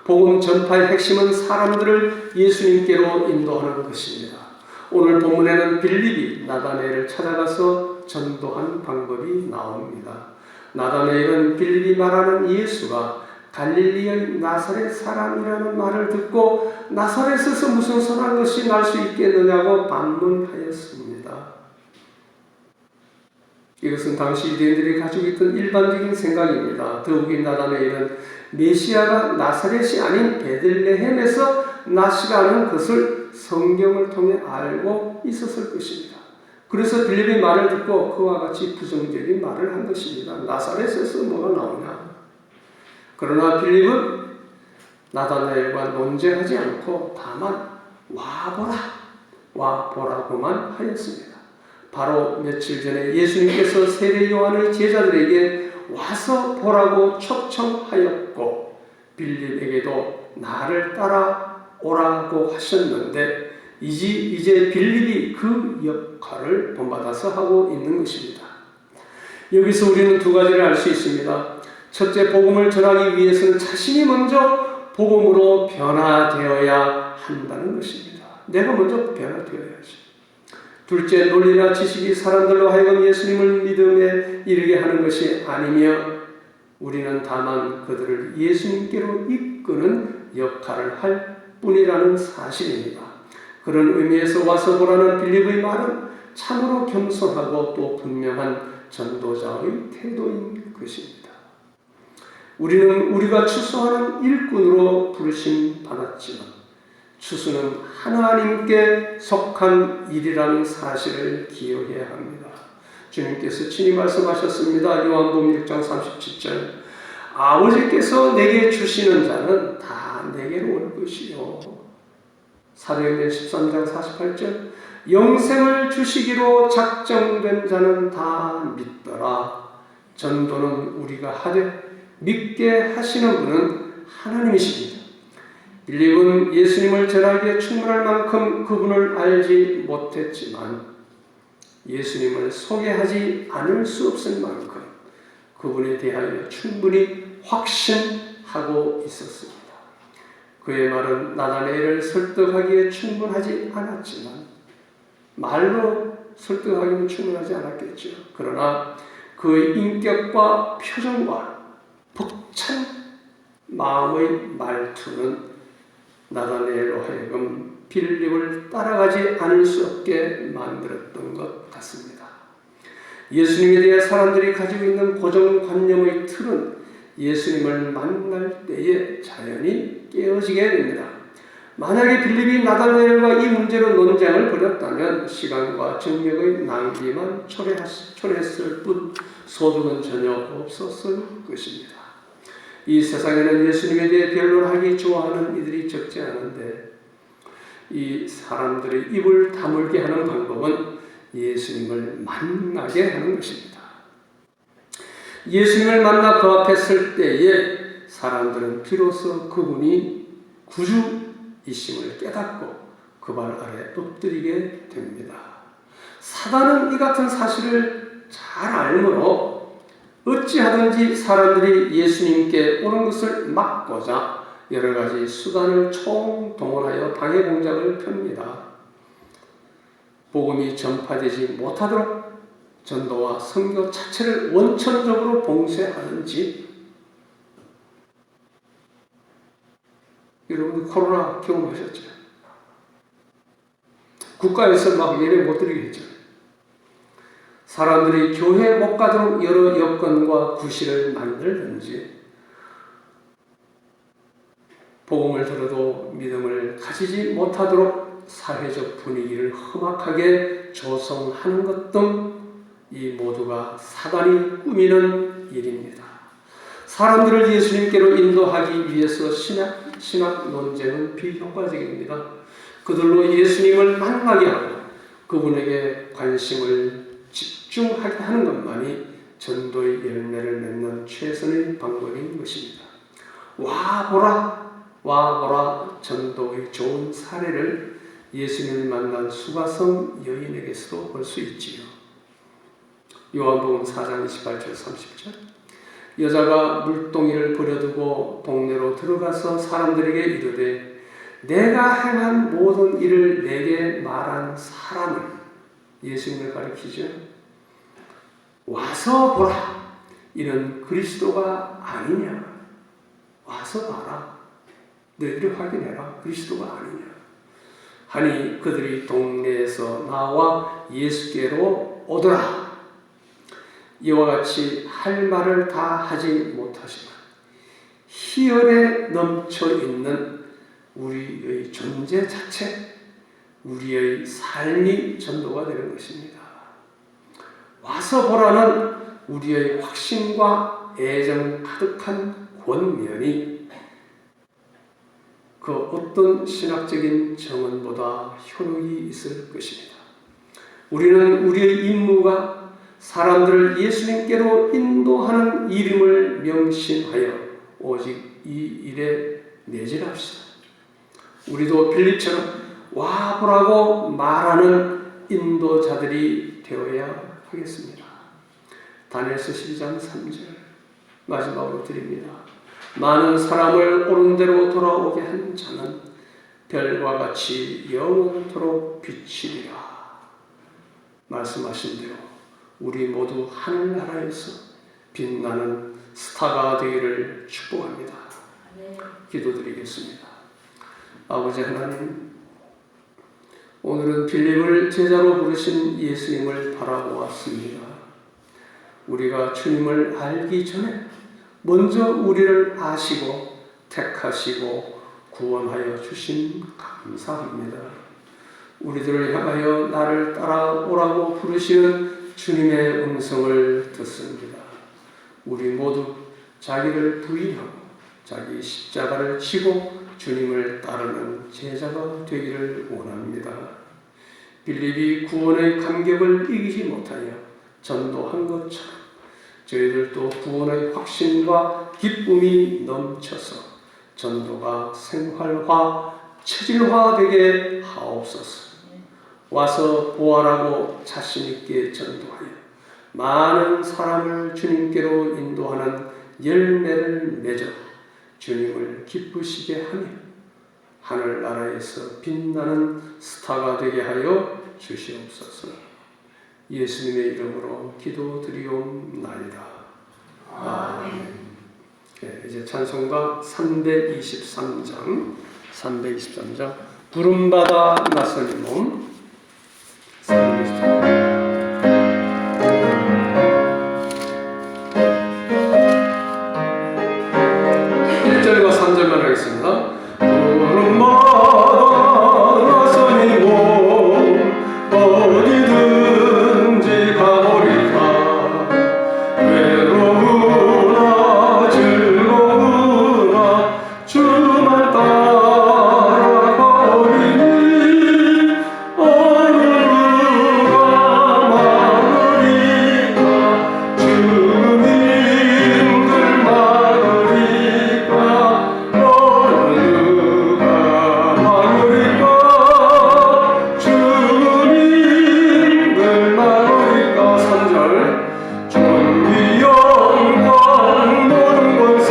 복음 전파의 핵심은 사람들을 예수님께로 인도하는 것입니다. 오늘 본문에는 빌립이 나다나엘을 찾아가서 전도한 방법이 나옵니다. 나다나엘은 빌립이 말하는 예수가 갈릴리의 나사렛 사람이라는 말을 듣고 나사렛에서 무슨 선한 것이 날 수 있겠느냐고 반문하였습니다. 이것은 당시 유대인들이 가지고 있던 일반적인 생각입니다. 더욱이 나다나엘은 메시아가 나사렛이 아닌 베들레헴에서 나시라는 것을 성경을 통해 알고 있었을 것입니다. 그래서 빌립의 말을 듣고 그와 같이 부정적인 말을 한 것입니다. 나사렛에서 뭐가 나오냐? 그러나 빌립은 나다나엘과 논쟁하지 않고 다만 와보라고만 하였습니다. 바로 며칠 전에 예수님께서 세례 요한의 제자들에게 와서 보라고 초청하였고 빌립에게도 나를 따라오라고 하셨는데 이제 빌립이 그 역할을 본받아서 하고 있는 것입니다. 여기서 우리는 두 가지를 알 수 있습니다. 첫째, 복음을 전하기 위해서는 자신이 먼저 복음으로 변화되어야 한다는 것입니다. 내가 먼저 변화되어야지. 둘째, 논리나 지식이 사람들로 하여금 예수님을 믿음에 이르게 하는 것이 아니며 우리는 다만 그들을 예수님께로 이끄는 역할을 할 뿐이라는 사실입니다. 그런 의미에서 와서 보라는 빌립의 말은 참으로 겸손하고 또 분명한 전도자의 태도인 것입니다. 우리는 우리가 추수하는 일꾼으로 부르심 받았지만 추수는 하나님께 속한 일이라는 사실을 기억해야 합니다. 주님께서 친히 말씀하셨습니다. 요한복음 6장 37절 아버지께서 내게 주시는 자는 다 내게로 올 것이요. 사도행전 13장 48절 영생을 주시기로 작정된 자는 다 믿더라. 전도는 우리가 하되 믿게 하시는 분은 하나님이십니다. 빌립은 예수님을 전하기에 충분할 만큼 그분을 알지 못했지만 예수님을 소개하지 않을 수 없을 만큼 그분에 대하여 충분히 확신하고 있었습니다. 그의 말은 나다나엘을 설득하기에 충분하지 않았지만 말로 설득하기는 충분하지 않았겠죠. 그러나 그의 인격과 표정과 벅찬 마음의 말투는 나다나엘로 하여금 빌립을 따라가지 않을 수 없게 만들었던 것 같습니다. 예수님에 대해 사람들이 가지고 있는 고정관념의 틀은 예수님을 만날 때에 자연히 깨어지게 됩니다. 만약에 빌립이 나다나엘과 이 문제로 논쟁을 벌였다면 시간과 정력의 낭비만 초래했을 뿐 소득은 전혀 없었을 것입니다. 이 세상에는 예수님에 대해 변론하기 좋아하는 이들이 적지 않은데 이 사람들의 입을 다물게 하는 방법은 예수님을 만나게 하는 것입니다. 예수님을 만나 그 앞에 설 때에 사람들은 비로소 그분이 구주이심을 깨닫고 그 발 아래 엎드리게 됩니다. 사단은 이 같은 사실을 잘 알므로 어찌하든지 사람들이 예수님께 오는 것을 막고자 여러 가지 수단을 총동원하여 방해 공작을 펴니다. 복음이 전파되지 못하도록 전도와 선교 자체를 원천적으로 봉쇄하는지. 여러분 코로나 경험하셨죠? 국가에서 막 예배 못 드리게 했죠. 사람들이 교회 못 가도록 여러 여건과 구실을 만들든지 복음을 들어도 믿음을 가지지 못하도록 사회적 분위기를 험악하게 조성하는 것 등 이 모두가 사단이 꾸미는 일입니다. 사람들을 예수님께로 인도하기 위해서 신약 신학 논쟁은 비효과적입니다. 그들로 예수님을 만나게 하고 그분에게 관심을 집중하게 하는 것만이 전도의 열매를 맺는 최선의 방법인 것입니다. 와보라 전도의 좋은 사례를 예수님을 만난 수가성 여인에게서도 볼 수 있지요. 요한복음 4장 28절 30절 여자가 물동이를 버려두고 동네로 들어가서 사람들에게 이르되 내가 행한 모든 일을 내게 말한 사람을, 예수님을 가리키죠. 와서 보라. 이는 그리스도가 아니냐. 와서 봐라. 너희를 확인해라. 그리스도가 아니냐. 하니 그들이 동네에서 나와 예수께로 오더라. 이와 같이 할 말을 다 하지 못하지만 희열에 넘쳐 있는 우리의 존재 자체, 우리의 삶이 전도가 되는 것입니다. 와서 보라는 우리의 확신과 애정 가득한 권면이 그 어떤 신학적인 정언보다 효력이 있을 것입니다. 우리는 우리의 임무가 사람들을 예수님께로 인도하는 이름을 명심하여 오직 이 일에 매진합시다. 우리도 빌립처럼 와보라고 말하는 인도자들이 되어야 하겠습니다. 다니엘서 12장 3절 마지막으로 드립니다. 많은 사람을 옳은 대로 돌아오게 한 자는 별과 같이 영원토록 비치리라. 말씀하신 대로 우리 모두 하늘나라에서 빛나는 스타가 되기를 축복합니다. 기도드리겠습니다. 아버지 하나님, 오늘은 빌립을 제자로 부르신 예수님을 바라보았습니다. 우리가 주님을 알기 전에 먼저 우리를 아시고 택하시고 구원하여 주신 감사합니다. 우리들을 향하여 나를 따라오라고 부르시는 주님의 음성을 듣습니다. 우리 모두 자기를 부인하고 자기 십자가를 지고 주님을 따르는 제자가 되기를 원합니다. 빌립이 구원의 감격을 이기지 못하여 전도한 것처럼 저희들도 구원의 확신과 기쁨이 넘쳐서 전도가 생활화, 체질화되게 하옵소서. 와서 보아라고 자신있게 전도하여 많은 사람을 주님께로 인도하는 열매를 맺어 주님을 기쁘시게 하며 하늘나라에서 빛나는 스타가 되게 하여 주시옵소서. 예수님의 이름으로 기도드리옵나이다. 아멘. 네, 이제 찬송가 323장 부름받아 나서는 몸 323장 1절과 3절만 하겠습니다. 부름받아 나서는 몸 어디든지 가버리다. 외로우나 즐거우나 주만 따라가리니 어느 누가 막으리까. 주님들 막으리까. 어느 누가 막으리까. 주님들 막으리까. 3절 존귀 영광 모든 권세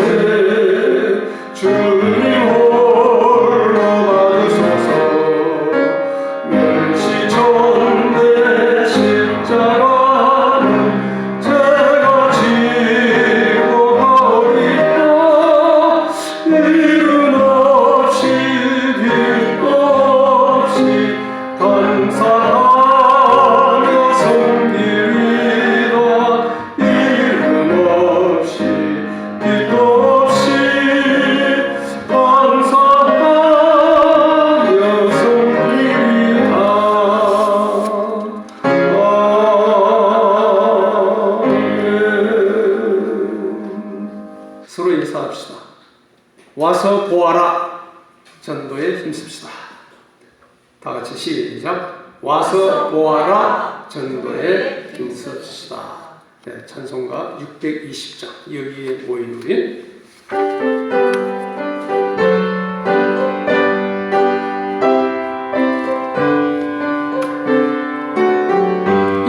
주님 홀로 받으소서. 멸시천대 십자가는 제가 지고 가오리까. 이름 없이 빛도 없이 감사하며 섬기리라. 이름 없이 빛도 없이 감사하며 섬기리라. 아멘. 서로 인사합시다. 와서 보아라. 전도에 힘씁시다. 다 같이 시작. 와서 보아라 전도에 힘씁시다. 네, 찬송가 620장 여기에 모인 우리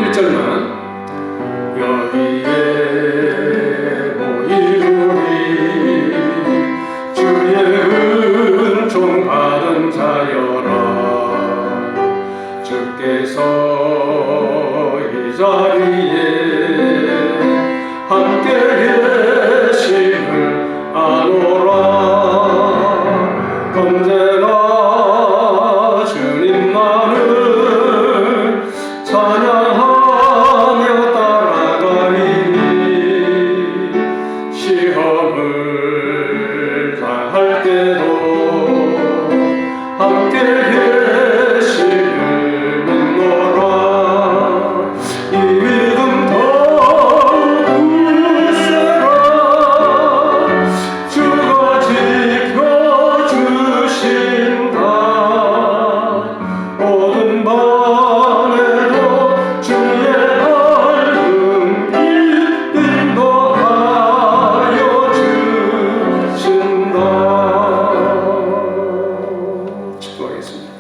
1절만 여기에 모인 우리 주의 은총 받은 자여라 주께서 이 자리에 함께 계심을 아노라 언제나 주님만을 찬양하며 따라가리니 시험을 당할 때도 함께 계심을 믿노라 이 믿음 더욱 굳세라 주가 지켜주신다 모든 밤에도 주의 밝은 빛 인도하여 주신다. 축복하겠습니다.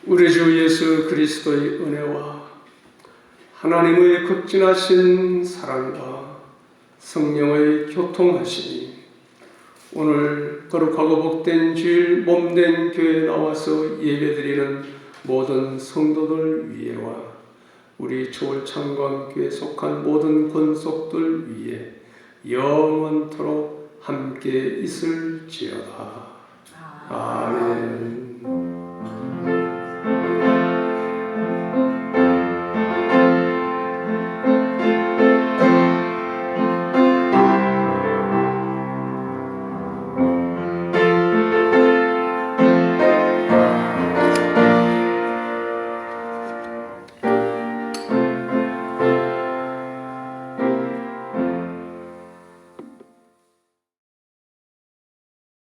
우리 주 예수 그리스도의 은혜와 하나님의 극진하신 사랑과 성령의 교통하심이 오늘 거룩하고 복된 주일 몸된 교회에 나와서 예배드리는 모든 성도들 위에와 우리 초월창광교회에 속한 모든 권속들 위에 영원토록 함께 있을지어다. 아멘.